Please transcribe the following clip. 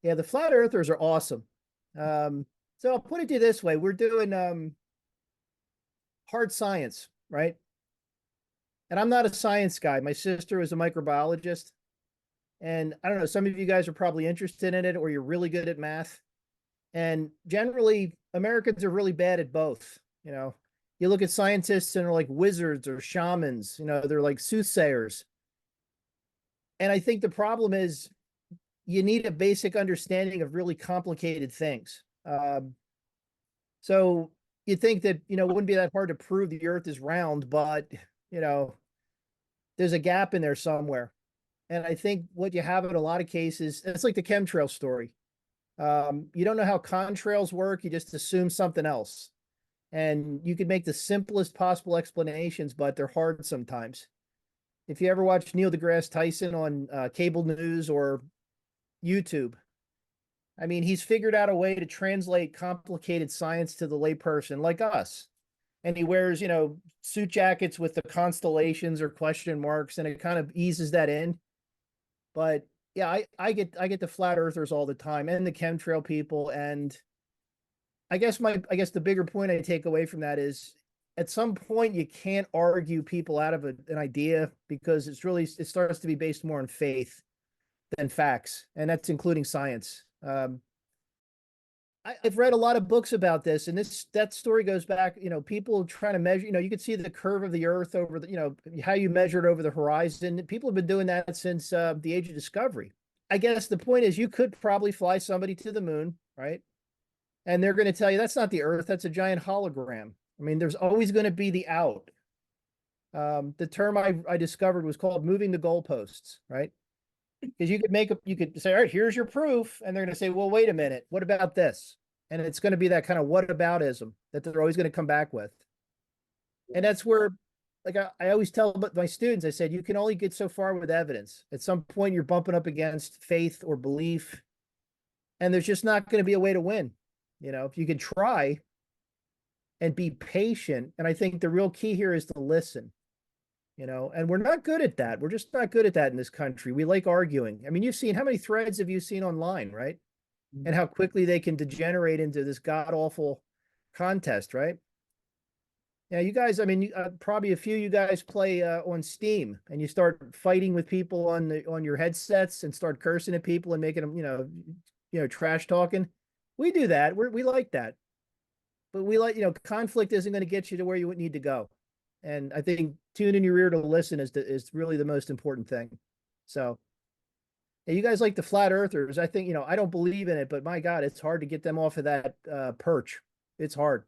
Yeah, the flat earthers are awesome. So I'll put it to you this way. We're doing hard science, right? And I'm not a science guy. My sister is a microbiologist. And I don't know, some of you guys are probably interested in it or you're really good at math. And generally, Americans are really bad at both. You know, you look at scientists and they're like wizards or shamans, they're like soothsayers. And I think the problem is you need a basic understanding of really complicated things. So you think that, it wouldn't be that hard to prove the earth is round, but, you know, there's a gap in there somewhere. And I think what you have in a lot of cases, it's like the chemtrail story. You don't know how contrails work. You just assume something else. And you could make the simplest possible explanations, but they're hard sometimes. If you ever watch Neil deGrasse Tyson on cable news or YouTube, I mean, he's figured out a way to translate complicated science to the layperson like us. And he wears, suit jackets with the constellations or question marks, and it kind of eases that in. But yeah, I get the flat earthers all the time and the chemtrail people. And I guess the bigger point I take away from that is at some point you can't argue people out of an idea because it starts to be based more on faith than facts, and that's including science. I've read a lot of books about this, and that story goes back. People trying to measure. You could see the curve of the Earth over how you measure it over the horizon. People have been doing that since the age of discovery. I guess the point is you could probably fly somebody to the moon, right? And they're going to tell you that's not the Earth; that's a giant hologram. I mean, there's always going to be the out. The term I discovered was called moving the goalposts, right? Because you could say, all right, here's your proof, and they're going to say, well, wait a minute, what about this? And it's going to be that kind of whataboutism that they're always going to come back with. And that's where, like I always tell my students, I said, you can only get so far with evidence. At some point, you're bumping up against faith or belief, and there's just not going to be a way to win. If you could try and be patient, and I think the real key here is to listen. And we're not good at that. We're just not good at that in this country. We like arguing. I mean, you've seen how many threads have you seen online, right? And how quickly they can degenerate into this god awful contest, right? Yeah, you guys, I mean, probably a few of you guys play on Steam, and you start fighting with people on your headsets and start cursing at people and making them, trash talking. We do that. We like that, but we like, conflict isn't going to get you to where you would need to go. And I think tuning your ear to listen is really the most important thing. So, yeah, you guys like the flat earthers. I think, I don't believe in it, but my God, it's hard to get them off of that perch. It's hard.